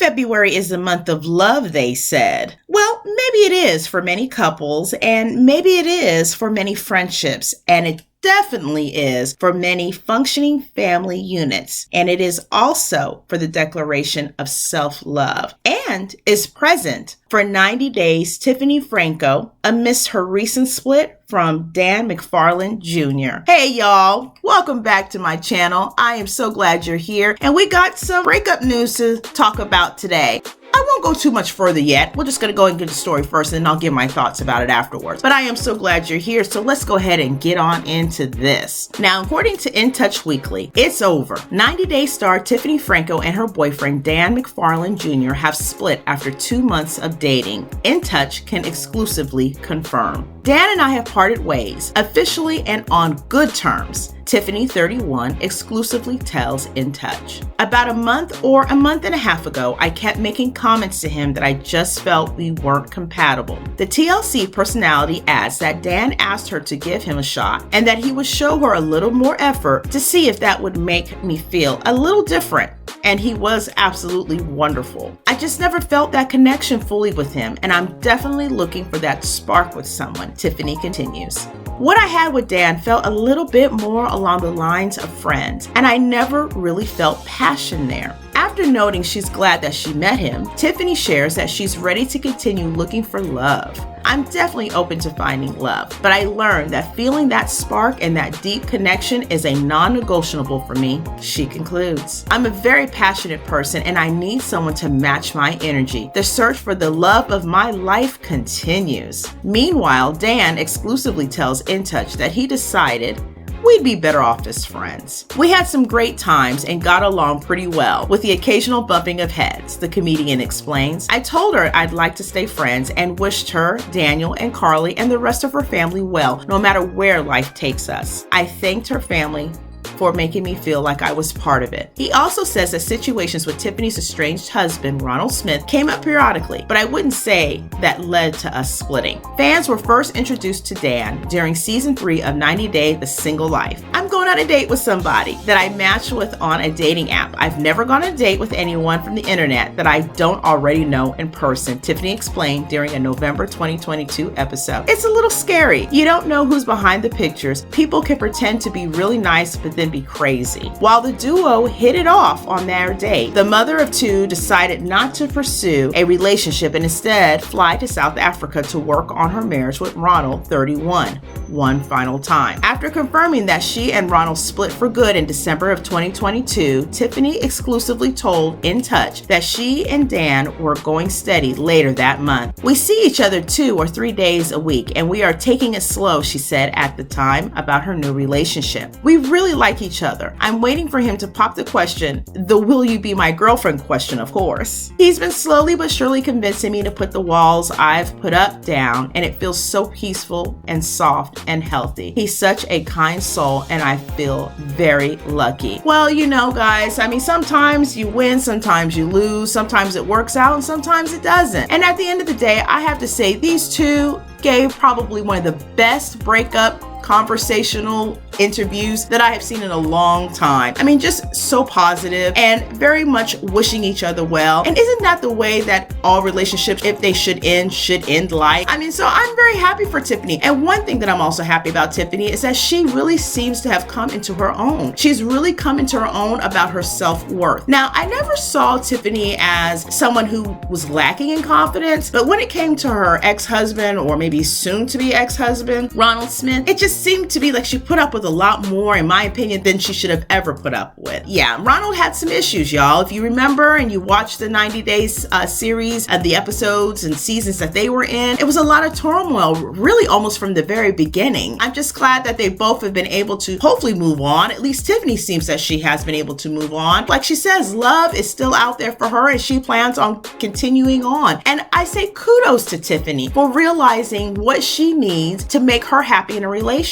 February is the month of love, they said. Well, maybe it is for many couples, and maybe it is for many friendships, and it definitely is for many functioning family units. And it is also for the declaration of self-love, and is present for 90 days Tiffany Franco amidst her recent split from Dan McFarland Jr. Hey y'all, welcome back to my channel. I am so glad you're here, and we got some breakup news to talk about today. I won't go too much further yet. We're just going to go and get the story first, and then I'll give my thoughts about it afterwards. But I am so glad you're here, so let's go ahead and get on into this. Now, according to In Touch Weekly, it's over. 90 Day star Tiffany Franco and her boyfriend Dan McFarland Jr. have split after 2 months of dating. In Touch can exclusively confirm. Dan and I have parted ways, officially and on good terms. Tiffany, 31, exclusively tells In Touch. About a month or a month and a half ago, I kept making comments to him that I just felt we weren't compatible. The TLC personality adds that Dan asked her to give him a shot and that he would show her a little more effort to see if that would make me feel a little different. And he was absolutely wonderful. I just never felt that connection fully with him, and I'm definitely looking for that spark with someone, Tiffany continues. What I had with Dan felt a little bit more along the lines of friends, and I never really felt passion there. After noting she's glad that she met him, Tiffany shares that she's ready to continue looking for love. I'm definitely open to finding love, but I learned that feeling that spark and that deep connection is a non-negotiable for me, she concludes. I'm a very passionate person, and I need someone to match my energy. The search for the love of my life continues. Meanwhile, Dan exclusively tells In Touch that he decided we'd be better off as friends. We had some great times and got along pretty well, with the occasional bumping of heads, the comedian explains. I told her I'd like to stay friends and wished her, Daniel, and Carly and the rest of her family well, no matter where life takes us. I thanked her family for making me feel like I was part of it. He also says that situations with Tiffany's estranged husband, Ronald Smith, came up periodically, but I wouldn't say that led to us splitting. Fans were first introduced to Dan during season 3 of 90 Day The Single Life. I'm going on a date with somebody that I matched with on a dating app. I've never gone on a date with anyone from the internet that I don't already know in person, Tiffany explained during a November 2022 episode. It's a little scary. You don't know who's behind the pictures. People can pretend to be really nice, but then be crazy. While the duo hit it off on their date, the mother of two decided not to pursue a relationship and instead fly to South Africa to work on her marriage with Ronald, 31, one final time. After confirming that she and Ronald split for good in December of 2022, Tiffany exclusively told In Touch that she and Dan were going steady later that month. We see each other 2 or 3 days a week, and we are taking it slow, she said at the time about her new relationship. We really like each other. I'm waiting for him to pop the question, the will you be my girlfriend question, of course. He's been slowly but surely convincing me to put the walls I've put up down, and it feels so peaceful and soft and healthy. He's such a kind soul, and I feel very lucky. Well, you know, guys, I mean, sometimes you win, sometimes you lose, sometimes it works out, and sometimes it doesn't. And at the end of the day, I have to say these two gave probably one of the best breakup conversational interviews that I have seen in a long time. I mean, just so positive and very much wishing each other well. And isn't that the way that all relationships, if they should end like? I mean, so I'm very happy for Tiffany. And one thing that I'm also happy about Tiffany is that she really seems to have come into her own. She's really come into her own about her self-worth. Now, I never saw Tiffany as someone who was lacking in confidence, but when it came to her ex-husband, or maybe soon to be ex-husband, Ronald Smith, it just seemed to be like she put up with a lot more, in my opinion, than she should have ever put up with. Yeah, Ronald had some issues, y'all. If you remember and you watched the 90 Days series of the episodes and seasons that they were in, it was a lot of turmoil, really almost from the very beginning. I'm just glad that they both have been able to hopefully move on. At least Tiffany seems that she has been able to move on. Like she says, love is still out there for her and she plans on continuing on. And I say kudos to Tiffany for realizing what she needs to make her happy in a relationship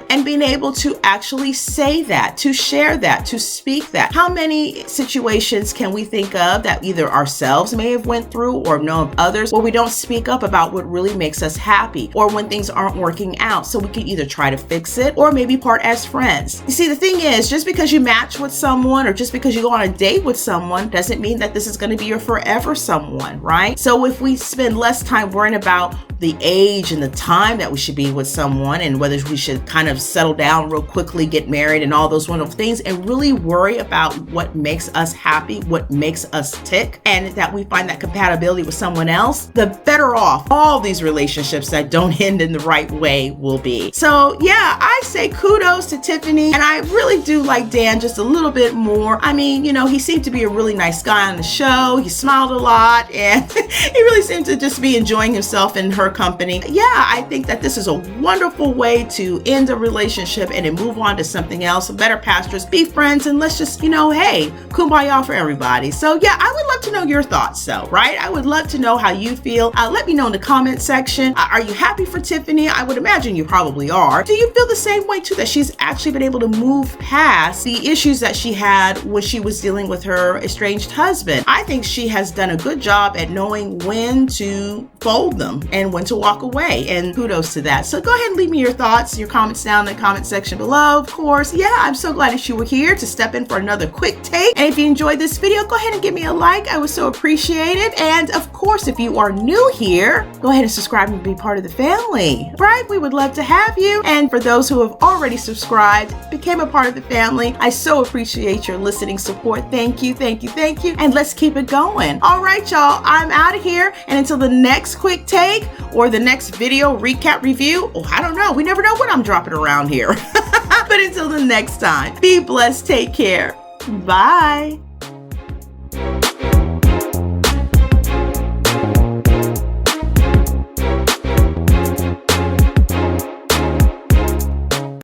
and being able to actually say that, to share that, to speak that. How many situations can we think of that either ourselves may have went through or know of others where we don't speak up about what really makes us happy, or when things aren't working out, so we can either try to fix it or maybe part as friends? You see, the thing is, just because you match with someone or just because you go on a date with someone doesn't mean that this is going to be your forever someone, right? So if we spend less time worrying about the age and the time that we should be with someone and whether we should kind of settle down real quickly, get married and all those wonderful things, and really worry about what makes us happy, what makes us tick, and that we find that compatibility with someone else, the better off all these relationships that don't end in the right way will be. So yeah, I say kudos to Tiffany, and I really do like Dan just a little bit more. I mean, you know, he seemed to be a really nice guy on the show. He smiled a lot, and he really seemed to just be enjoying himself in her company. Yeah, I think that this is a wonderful way to end a relationship and then move on to something else, better pastures, be friends, and let's just, you know, hey, kumbaya for everybody. So yeah, I would love to know your thoughts though, right? I would love to know how you feel. Let me know in the comment section. Are you happy for Tiffany? I would imagine you probably are. Do you feel the same way too, that she's actually been able to move past the issues that she had when she was dealing with her estranged husband? I think she has done a good job at knowing when to fold them and when to walk away, and kudos to that. So go ahead and leave me your thoughts, your comments down in the comment section below. Of course, yeah, I'm so glad that you were here to step in for another quick take. And if you enjoyed this video, go ahead and give me a like. I would so appreciate it. And of course, if you are new here, go ahead and subscribe and be part of the family, right? We would love to have you. And for those who have already subscribed, became a part of the family, I so appreciate your listening support. Thank you, thank you, thank you. And let's keep it going. All right, y'all, I'm out of here. And until the next quick take or the next video recap review, oh, I don't know. We never know what I'm dropping around here. But until the next time, be blessed. Take care. Bye.